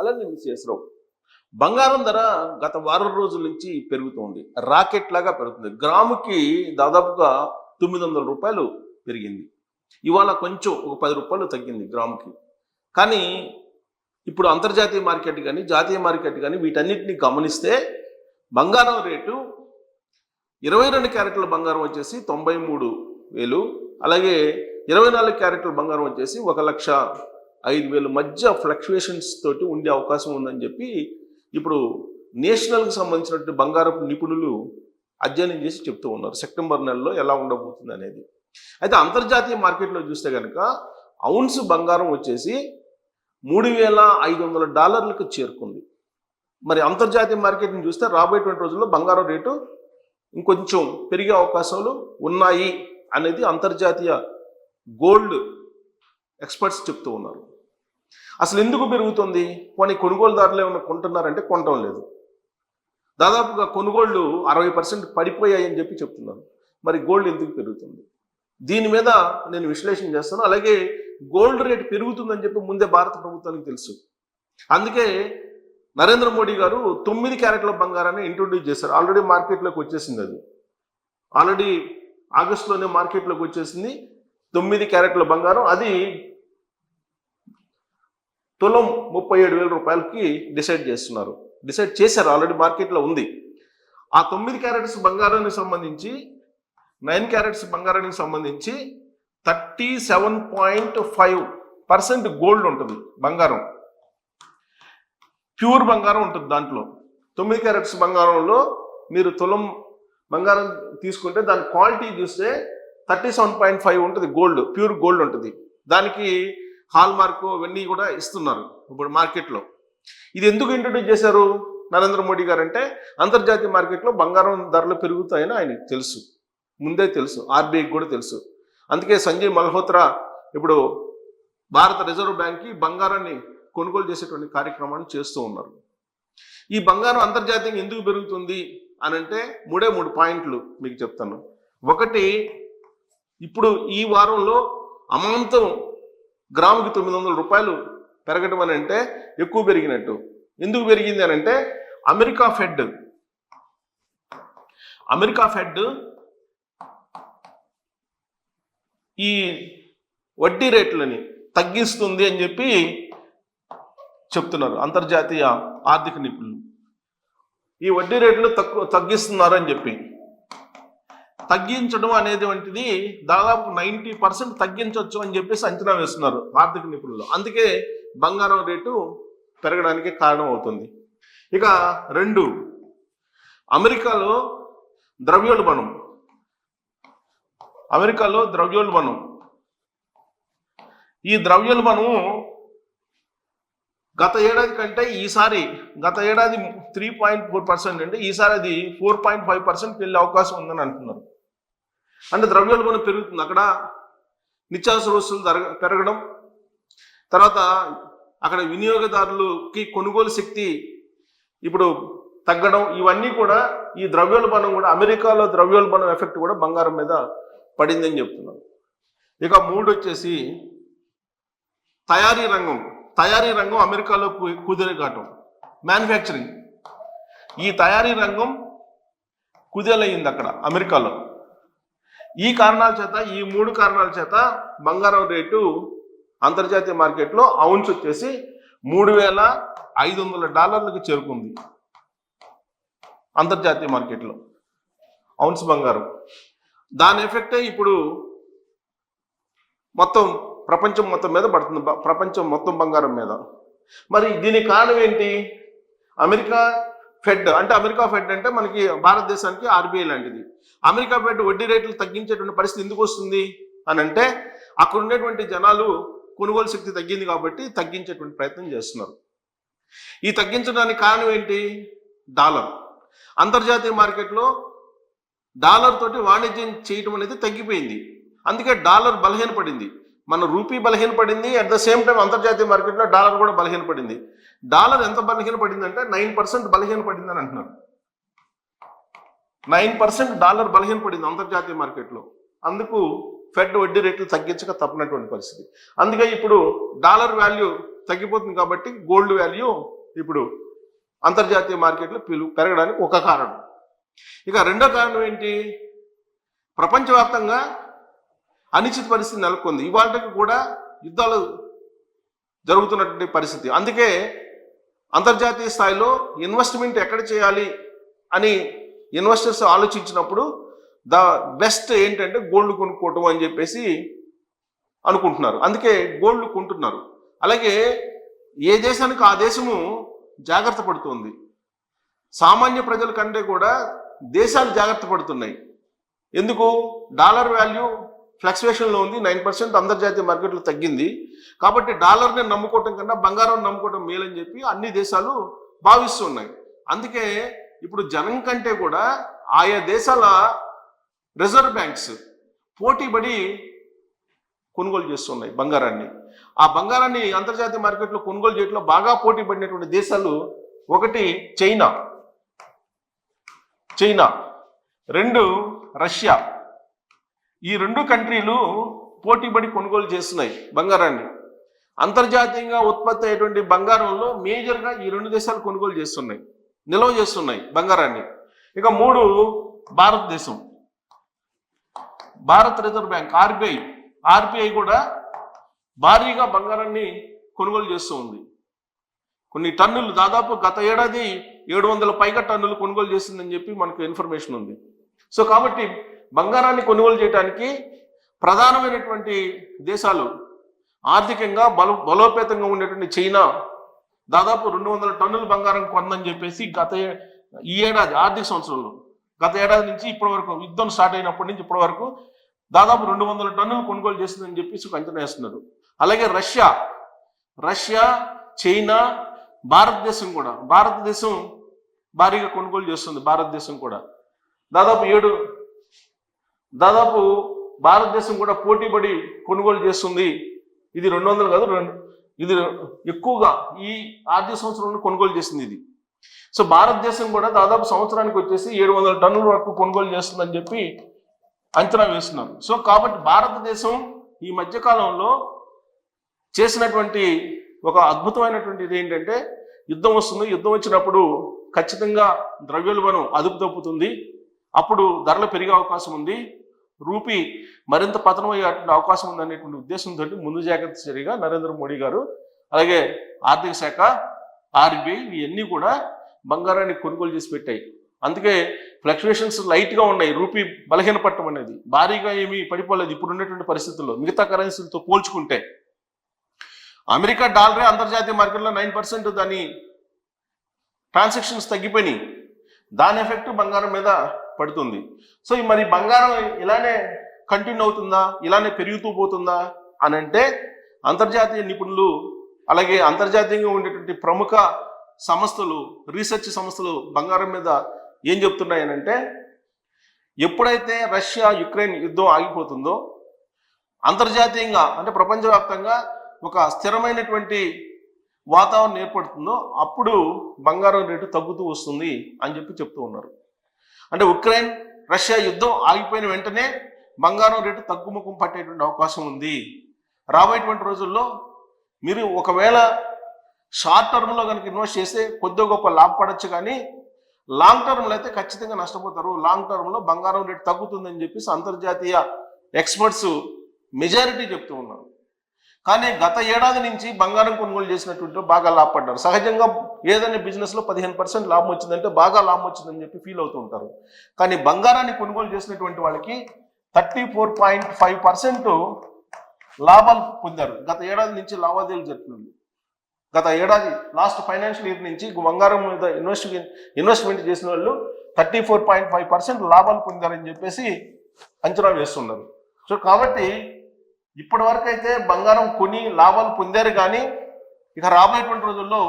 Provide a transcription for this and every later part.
అలానే మిస్సెస్రావు బంగారం ధర గత వారం రోజుల నుంచి పెరుగుతోంది. రాకెట్ లాగా పెరుగుతుంది. గ్రాముకి దాదాపుగా 900 రూపాయలు పెరిగింది. ఇవాళ కొంచెం ఒక 10 రూపాయలు తగ్గింది గ్రాముకి. కానీ ఇప్పుడు అంతర్జాతీయ మార్కెట్ కానీ జాతీయ మార్కెట్ కానీ వీటన్నిటిని గమనిస్తే బంగారం రేటు 22 క్యారెట్ల బంగారం వచ్చేసి 93,000, అలాగే 24 క్యారెట్ల బంగారం వచ్చేసి 1,05,000 మధ్య ఫ్లక్చుయేషన్స్ తోటి ఉండే అవకాశం ఉందని చెప్పి ఇప్పుడు నేషనల్కి సంబంధించినటువంటి బంగారపు నిపుణులు అధ్యయనం చేసి చెప్తూ ఉన్నారు సెప్టెంబర్ నెలలో ఎలా ఉండబోతుంది అనేది. అయితే అంతర్జాతీయ మార్కెట్లో చూస్తే కనుక ఔన్స్ బంగారం వచ్చేసి $3,500 చేరుకుంది. మరి అంతర్జాతీయ మార్కెట్ని చూస్తే రాబోయేటువంటి రోజుల్లో బంగారం రేటు ఇంకొంచెం పెరిగే అవకాశాలు ఉన్నాయి అనేది అంతర్జాతీయ గోల్డ్ ఎక్స్పర్ట్స్ చెప్తూ ఉన్నారు. అసలు ఎందుకు పెరుగుతుంది? కొన్ని కొనుగోలుదారులు ఏమైనా కొంటున్నారంటే కొనటం లేదు. దాదాపుగా కొనుగోళ్లు 60% పడిపోయాయని చెప్పి చెప్తున్నారు. మరి గోల్డ్ ఎందుకు పెరుగుతుంది? దీని మీద నేను విశ్లేషణ చేస్తాను. అలాగే గోల్డ్ రేట్ పెరుగుతుందని చెప్పి ముందే భారత ప్రభుత్వానికి తెలుసు. అందుకే నరేంద్ర మోడీ గారు 9 క్యారెట్ల బంగారాన్ని ఇంట్రొడ్యూస్ చేశారు. ఆల్రెడీ మార్కెట్లోకి వచ్చేసింది. అది ఆల్రెడీ ఆగస్టులోనే మార్కెట్లోకి వచ్చేసింది 9 క్యారెట్ల బంగారం. అది తులం 37,000 రూపాయలకి డిసైడ్ చేశారు. ఆల్రెడీ మార్కెట్లో ఉంది. ఆ 9 క్యారెట్స్ బంగారానికి సంబంధించి 9 క్యారెట్స్ బంగారానికి సంబంధించి 37.5% గోల్డ్ ఉంటుంది. బంగారం ప్యూర్ బంగారం ఉంటుంది. దాంట్లో 9 క్యారెట్స్ బంగారంలో మీరు తులం బంగారం తీసుకుంటే దాని క్వాలిటీ చూస్తే 37.5 ఉంటుంది. గోల్డ్, ప్యూర్ గోల్డ్ ఉంటుంది. దానికి హాల్ మార్కు ఇవన్నీ కూడా ఇస్తున్నారు ఇప్పుడు మార్కెట్లో. ఇది ఎందుకు ఇంట్రొడ్యూస్ చేశారు నరేంద్ర మోడీ గారు అంటే అంతర్జాతీయ మార్కెట్లో బంగారం ధరలు పెరుగుతాయని ఆయనకు తెలుసు, ముందే తెలుసు. ఆర్బీఐకి కూడా తెలుసు. అందుకే సంజయ్ మల్హోత్రా ఇప్పుడు భారత రిజర్వ్ బ్యాంక్కి బంగారాన్ని కొనుగోలు చేసేటువంటి కార్యక్రమాన్ని చేస్తూ ఉన్నారు. ఈ బంగారం అంతర్జాతీయంగా ఎందుకు పెరుగుతుంది అని అంటే 3 పాయింట్లు మీకు చెప్తాను. ఒకటి, ఇప్పుడు ఈ వారంలో అమాంతం గ్రాముకి 900 రూపాయలు పెరగడం అని అంటే ఎక్కువ పెరిగినట్టు. ఎందుకు పెరిగింది అని అంటే అమెరికా ఫెడ్ ఈ వడ్డీ రేట్లని తగ్గిస్తుంది అని చెప్పి చెప్తున్నారు అంతర్జాతీయ ఆర్థిక నిపుణులు. ఈ వడ్డీ రేట్లు తగ్గిస్తున్నారు అని చెప్పి. తగ్గించడం అనేది వంటిది దాదాపు 90% తగ్గించవచ్చు అని చెప్పేసి అంచనా వేస్తున్నారు ఆర్థిక నిపుణులు. అందుకే బంగారం రేటు పెరగడానికి కారణం అవుతుంది. ఇక 2, అమెరికాలో ద్రవ్యోల్బణం. ఈ ద్రవ్యోల్బణం గత ఏడాది కంటే గత ఏడాది 3.4% అంటే ఈసారి అది 4.5%కి వెళ్ళే అవకాశం ఉందని అంటున్నారు. అంటే ద్రవ్యోల్బణం పెరుగుతుంది. అక్కడ నిత్యావసర వస్తువులు పెరగడం, తర్వాత అక్కడ వినియోగదారులకి కొనుగోలు శక్తి ఇప్పుడు తగ్గడం, ఇవన్నీ కూడా ఈ ద్రవ్యోల్బణం కూడా అమెరికాలో ద్రవ్యోల్బణం ఎఫెక్ట్ కూడా బంగారం మీద పడిందని చెప్తున్నారు. ఇక 3 వచ్చేసి తయారీ రంగం అమెరికాలో కుదిరేగాటం. మ్యానుఫ్యాక్చరింగ్, ఈ తయారీ రంగం కుదేలయ్యింది అక్కడ అమెరికాలో. ఈ 3 కారణాల చేత బంగారం రేటు అంతర్జాతీయ మార్కెట్లో ఔన్స్ వచ్చేసి $3,500 చేరుకుంది. అంతర్జాతీయ మార్కెట్లో ఔన్స్ బంగారం. దాని ఎఫెక్టే ఇప్పుడు మొత్తం ప్రపంచం మొత్తం మీద పడుతుంది, ప్రపంచం మొత్తం బంగారం మీద. మరి దీనికి కారణం ఏంటి? అమెరికా ఫెడ్ అంటే మనకి భారతదేశానికి ఆర్బీఐ లాంటిది. అమెరికా ఫెడ్ వడ్డీ రేట్లు తగ్గించేటువంటి పరిస్థితి ఎందుకు వస్తుంది అని అంటే అక్కడ ఉండేటువంటి జనాలు కొనుగోలు శక్తి తగ్గింది కాబట్టి తగ్గించేటువంటి ప్రయత్నం చేస్తున్నారు. ఈ తగ్గించడానికి కారణం ఏంటి? డాలర్. అంతర్జాతీయ మార్కెట్లో డాలర్ తోటి వాణిజ్యం చేయటం అనేది తగ్గిపోయింది. అందుకే డాలర్ బలహీనపడింది. మన రూపీ బలహీనపడింది. అట్ ద సేమ్ టైం అంతర్జాతీయ మార్కెట్లో డాలర్ కూడా బలహీనపడింది. డాలర్ ఎంత బలహీనపడింది అంటే 9% బలహీనపడింది అని అంటున్నారు. 9% డాలర్ బలహీనపడింది అంతర్జాతీయ మార్కెట్లో. అందుకు ఫెడ్ వడ్డీ రేట్లు తగ్గించక తప్పనటువంటి పరిస్థితి. అందుకే ఇప్పుడు డాలర్ వాల్యూ తగ్గిపోతుంది కాబట్టి గోల్డ్ వాల్యూ ఇప్పుడు అంతర్జాతీయ మార్కెట్లో పెరగడానికి ఒక కారణం. ఇక రెండో కారణం ఏంటి? ప్రపంచవ్యాప్తంగా అనిశ్చిత పరిస్థితి నెలకొంది. ఇవాళకి కూడా యుద్ధాలు జరుగుతున్నటువంటి పరిస్థితి. అందుకే అంతర్జాతీయ స్థాయిలో ఇన్వెస్ట్మెంట్ ఎక్కడ చేయాలి అని ఇన్వెస్టర్స్ ఆలోచించినప్పుడు ద బెస్ట్ ఏంటంటే గోల్డ్ కొనుక్కోవటం అని చెప్పేసి అనుకుంటున్నారు. అందుకే గోల్డ్ కొంటున్నారు. అలాగే ఏ దేశానికి ఆ దేశము జాగ్రత్త పడుతుంది. సామాన్య ప్రజల కంటే కూడా దేశాలు జాగ్రత్త పడుతున్నాయి. ఎందుకు? డాలర్ వాల్యూ ఫ్లక్చువేషన్లో ఉంది, 9% అంతర్జాతీయ మార్కెట్లో తగ్గింది. కాబట్టి డాలర్ని నమ్ముకోవటం కన్నా బంగారం నమ్ముకోవటం మేలని చెప్పి అన్ని దేశాలు భావిస్తున్నాయి. అందుకే ఇప్పుడు జనం కంటే కూడా ఆయా దేశాల రిజర్వ్ బ్యాంక్స్ పోటీపడి కొనుగోలు చేస్తున్నాయి బంగారాన్ని. ఆ బంగారాన్ని అంతర్జాతీయ మార్కెట్లో కొనుగోలు చేయడంలో బాగా పోటీ పడినటువంటి దేశాలు ఒకటి చైనా, 2 రష్యా. ఈ 2 కంట్రీలు పోటీపడి కొనుగోలు చేస్తున్నాయి బంగారాన్ని. అంతర్జాతీయంగా ఉత్పత్తి అయ్యేటువంటి బంగారంలో మేజర్గా ఈ 2 దేశాలు కొనుగోలు చేస్తున్నాయి, నిల్వ చేస్తున్నాయి బంగారాన్ని. ఇక 3 భారతదేశం, భారత్ రిజర్వ్ బ్యాంక్ ఆర్బిఐ కూడా భారీగా బంగారాన్ని కొనుగోలు చేస్తూ ఉంది. కొన్ని టన్నులు, దాదాపు గత ఏడాది 700 పైగా టన్నులు కొనుగోలు చేసిందని చెప్పి మనకు ఇన్ఫర్మేషన్ ఉంది. సో కాబట్టి బంగారాన్ని కొనుగోలు చేయడానికి ప్రధానమైనటువంటి దేశాలు ఆర్థికంగా బలోపేతంగా ఉండేటువంటి చైనా దాదాపు 200 టన్నుల బంగారం కొందని చెప్పేసి ఈ ఏడాది ఆర్థిక సంవత్సరంలో గత ఏడాది నుంచి ఇప్పటి వరకు, యుద్ధం స్టార్ట్ అయినప్పటి నుంచి ఇప్పటి వరకు దాదాపు 200 టన్నులు కొనుగోలు చేస్తుందని చెప్పేసి అంచనా వేస్తున్నారు. అలాగే రష్యా, చైనా, భారతదేశం భారీగా కొనుగోలు చేస్తుంది. భారతదేశం కూడా దాదాపు భారతదేశం కూడా పోటీపడి కొనుగోలు చేస్తుంది. ఇది 200 కాదు, ఇది ఎక్కువగా ఈ ఆర్థిక సంవత్సరంలో కొనుగోలు చేసింది ఇది. సో భారతదేశం కూడా దాదాపు సంవత్సరానికి వచ్చేసి 700 టన్నుల వరకు కొనుగోలు చేస్తుందని చెప్పి అంచనా వేస్తున్నారు. సో కాబట్టి భారతదేశం ఈ మధ్యకాలంలో చేసినటువంటి ఒక అద్భుతమైనటువంటిది ఏంటంటే, యుద్ధం వస్తుంది, యుద్ధం వచ్చినప్పుడు ఖచ్చితంగా ద్రవ్యోల్బణం అదుపు తప్పుతుంది, అప్పుడు ధరలు పెరిగే అవకాశం ఉంది, రూపీ మరింత పతనం అయ్యే అవకాశం ఉంది అనేటువంటి ఉద్దేశంతో ముందు జాగ్రత్త చర్యగా నరేంద్ర మోడీ గారు, అలాగే ఆర్థిక శాఖ, ఆర్బీఐ ఇవన్నీ కూడా బంగారాన్ని కొనుగోలు చేసి పెట్టాయి. అందుకే ఫ్లక్చువేషన్స్ లైట్గా ఉన్నాయి. రూపీ బలహీనపడటం అనేది భారీగా ఏమీ పడిపోలేదు ఇప్పుడు ఉన్నటువంటి పరిస్థితుల్లో మిగతా కరెన్సీలతో పోల్చుకుంటే. అమెరికా డాలరే అంతర్జాతీయ మార్కెట్లో 9% దాని ట్రాన్సాక్షన్స్ తగ్గిపోయినాయి. దాని ఎఫెక్ట్ బంగారం మీద పడుతుంది. సో మరి బంగారం ఇలానే కంటిన్యూ అవుతుందా, ఇలానే పెరుగుతూ పోతుందా అని అంటే, అంతర్జాతీయ నిపుణులు అలాగే అంతర్జాతీయంగా ఉండేటువంటి ప్రముఖ సంస్థలు, రీసెర్చ్ సంస్థలు బంగారం మీద ఏం చెప్తున్నాయనంటే, ఎప్పుడైతే రష్యా యుక్రెయిన్ యుద్ధం ఆగిపోతుందో, అంతర్జాతీయంగా అంటే ప్రపంచవ్యాప్తంగా ఒక స్థిరమైనటువంటి వాతావరణం ఏర్పడుతుందో అప్పుడు బంగారం రేటు తగ్గుతూ వస్తుంది అని చెప్పి చెప్తూ ఉన్నారు. అంటే ఉక్రెయిన్ రష్యా యుద్ధం ఆగిపోయిన వెంటనే బంగారం రేటు తగ్గుముఖం పట్టేటువంటి అవకాశం ఉంది. రాబోయేటువంటి రోజుల్లో మీరు ఒకవేళ షార్ట్ టర్మ్లో కనుక ఇన్వెస్ట్ చేస్తే కొద్దిగా గొప్ప లాభపడచ్చు, కానీ లాంగ్ టర్మ్లో అయితే ఖచ్చితంగా నష్టపోతారు. లాంగ్ టర్మ్లో బంగారం రేటు తగ్గుతుందని చెప్పేసి అంతర్జాతీయ ఎక్స్పర్ట్స్ మెజారిటీ చెప్తూ ఉన్నారు. కానీ గత ఏడాది నుంచి బంగారం కొనుగోలు చేసినటువంటి బాగా లాభపడ్డారు. సహజంగా ఏదైనా బిజినెస్లో 15% లాభం వచ్చిందంటే బాగా లాభం వచ్చిందని చెప్పి ఫీల్ అవుతూ ఉంటారు. కానీ బంగారాన్ని కొనుగోలు చేసినటువంటి వాళ్ళకి 34.5% లాభాలు పొందారు. గత ఏడాది నుంచి లావాదేవీలు జరుగుతుంది. గత ఏడాది లాస్ట్ ఫైనాన్షియల్ ఇయర్ నుంచి బంగారం మీద ఇన్వెస్ట్మెంట్ చేసిన వాళ్ళు 34.5% లాభాలు పొందారని చెప్పేసి అంచనా వేస్తున్నారు. సో కాబట్టి ఇప్పటి వరకు అయితే బంగారం కొని లాభాలు పొందారు, కానీ ఇక రాబోయేటువంటి రోజుల్లో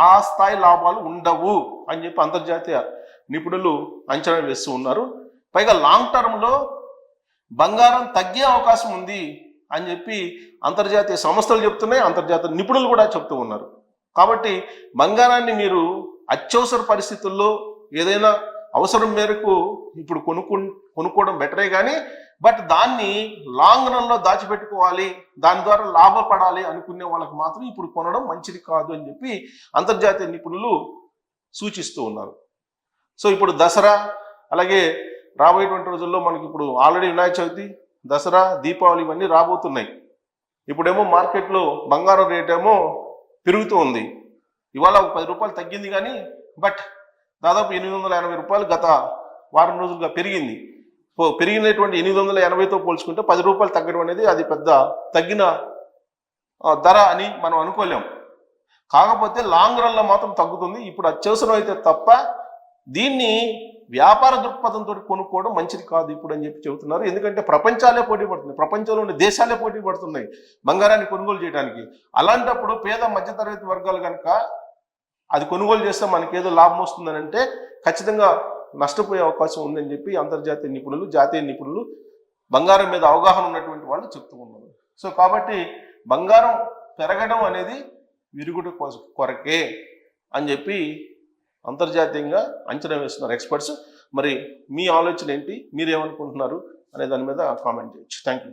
ఆ స్థాయి లాభాలు ఉండవు అని చెప్పి అంతర్జాతీయ నిపుణులు అంచనా వేస్తూ ఉన్నారు. పైగా లాంగ్ టర్మ్లో బంగారం తగ్గే అవకాశం ఉంది అని చెప్పి అంతర్జాతీయ సంస్థలు చెప్తున్నాయి, అంతర్జాతీయ నిపుణులు కూడా చెప్తూ ఉన్నారు. కాబట్టి బంగారాన్ని మీరు అత్యవసర పరిస్థితుల్లో ఏదైనా అవసరం మేరకు ఇప్పుడు కొనుక్కోవడం బెటరే, కానీ బట్ దాన్ని లాంగ్ రన్లో దాచిపెట్టుకోవాలి, దాని ద్వారా లాభపడాలి అనుకునే వాళ్ళకి మాత్రం ఇప్పుడు కొనడం మంచిది కాదు అని చెప్పి అంతర్జాతీయ నిపుణులు సూచిస్తూ ఉన్నారు. సో ఇప్పుడు దసరా, అలాగే రాబోయేటువంటి రోజుల్లో మనకి ఇప్పుడు ఆల్రెడీ వినాయక చవితి, దసరా, దీపావళి ఇవన్నీ రాబోతున్నాయి. ఇప్పుడేమో మార్కెట్లో బంగారం రేట్ ఏమో పెరుగుతూ ఉంది. ఇవాళ ఒక 10 రూపాయలు తగ్గింది కానీ బట్ దాదాపు 880 రూపాయలు గత వారం రోజులుగా పెరిగింది. పెరిగినటువంటి 880తో పోల్చుకుంటే 10 రూపాయలు తగ్గడం అనేది అది పెద్ద తగ్గిన ధర అని మనం అనుకోలేం. కాకపోతే లాంగ్ రన్లో మాత్రం తగ్గుతుంది. ఇప్పుడు అత్యవసరం అయితే తప్ప దీన్ని వ్యాపార దృక్పథంతో కొనుక్కోవడం మంచిది కాదు ఇప్పుడు అని చెప్పి చెబుతున్నారు. ఎందుకంటే ప్రపంచాలే పోటీ పడుతున్నాయి, ప్రపంచంలో ఉండే దేశాలే పోటీ పడుతున్నాయి బంగారాన్ని కొనుగోలు చేయడానికి. అలాంటప్పుడు పేద మధ్యతరగతి వర్గాలు కనుక అది కొనుగోలు చేస్తే మనకేదో లాభం వస్తుందని అంటే ఖచ్చితంగా నష్టపోయే అవకాశం ఉందని చెప్పి అంతర్జాతీయ నిపుణులు, జాతీయ నిపుణులు, బంగారం మీద అవగాహన ఉన్నటువంటి వాళ్ళు చెప్తూ ఉన్నారు. సో కాబట్టి బంగారం పెరగడం అనేది విరుగుడు కొరకే అని చెప్పి అంతర్జాతీయంగా అంచనా వేస్తున్నారు ఎక్స్పర్ట్స్. మరి మీ ఆలోచన ఏంటి, మీరేమనుకుంటున్నారు అనే దాని మీద కామెంట్ చేయొచ్చు. Thank you.